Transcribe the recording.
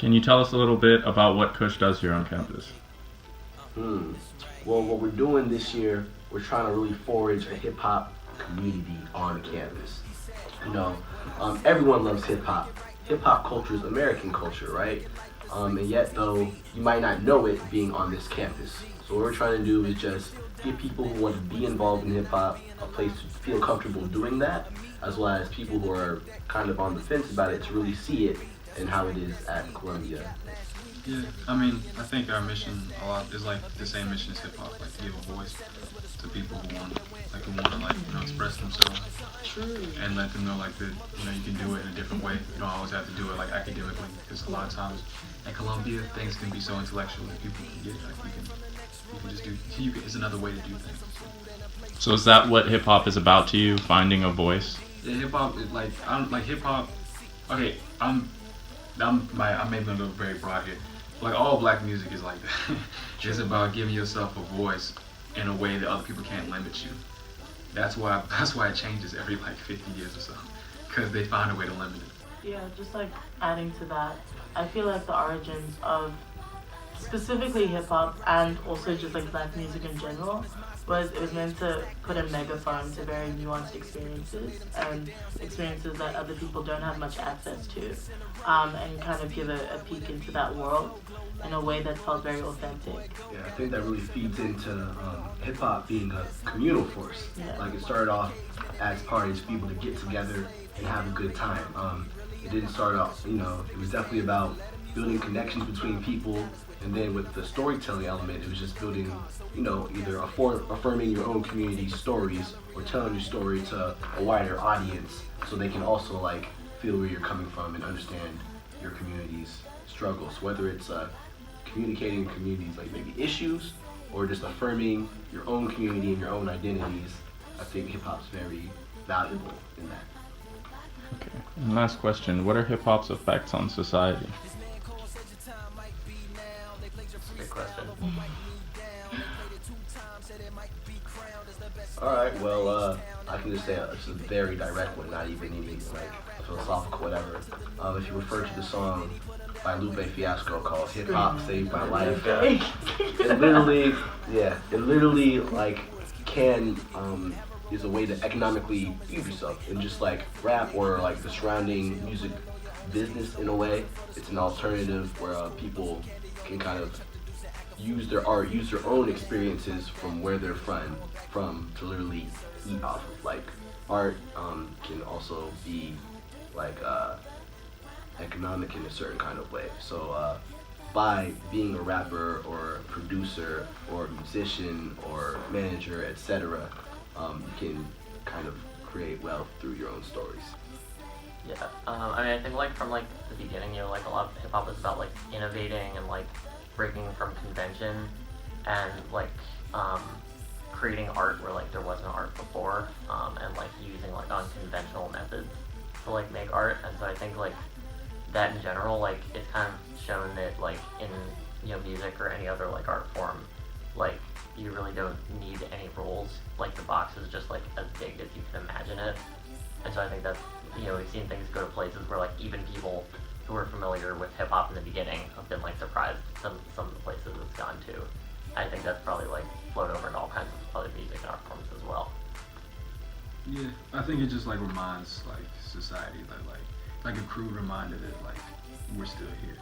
Can you tell us a little bit about what CUSH does here on campus? Well, what we're doing this year, we're trying to really forage a hip hop community on campus. You know, everyone loves hip hop. Hip hop culture is American culture, right? And yet, though, you might not know it being on this campus. So what we're trying to do is just give people who want to be involved in hip hop a place to feel comfortable doing that, as well as people who are kind of on the fence about it to really see it and how it is at Columbia. Yeah, I mean, I think our mission a lot is like the same mission as hip hop, like to give a voice to people who want, express themselves. True. And let them know like that, you can do it in a different way. You don't always have to do it like academically, because a lot of times at Columbia things can be so intellectual that people can get like you can just do. It's another way to do things. So is that what hip hop is about to you? Finding a voice? Yeah, hip hop is I'm like hip hop. Okay, I may be gonna go very broad here. Like all black music is like that. It's about giving yourself a voice in a way that other people can't limit you. That's why it changes every 50 years or so, because they find a way to limit it. Yeah, just adding to that, I feel like the origins of specifically hip hop and also just black music in general it was meant to put a megaphone to very nuanced experiences and experiences that other people don't have much access to, and kind of give a peek into that world in a way that felt very authentic. Yeah, I think that really feeds into hip hop being a communal force. Yeah. Like it started off as parties for people to get together and have a good time. It didn't start off, it was definitely about building connections between people, and then with the storytelling element, it was just building, either affirming your own community's stories or telling your story to a wider audience so they can also feel where you're coming from and understand your community's struggles, whether it's communicating communities maybe issues or just affirming your own community and your own identities. I think hip hop's very valuable in that. Okay. And last question, what are hip hop's effects on society? Good question. All right, well, I can just say it's a very direct one, not even any philosophical whatever. If you refer to the song by Lupe Fiasco called "Hip Hop Saved My Life," it literally can is a way to economically feed yourself, and just rap or the surrounding music business in a way. It's an alternative where people can kind of use their art, use their own experiences from where they're from to literally eat off of. Art can also be economic in a certain kind of way. So by being a rapper or a producer or a musician or manager, etc., you can kind of create wealth through your own stories. Yeah, I think from the beginning, a lot of hip hop is about innovating and breaking from convention and creating art where there wasn't art before, and using unconventional methods to make art. And so I think that in general, it's kind of shown that in music or any other art form, you really don't need any rules. The box is just as big as you can imagine it. And so I think that's, we've seen things go to places where even people who were familiar with hip hop in the beginning have been surprised some of the places it's gone to. I think that's probably flowed over into all kinds of other music and art forms as well. Yeah, I think it just reminds society that a crude reminder that we're still here.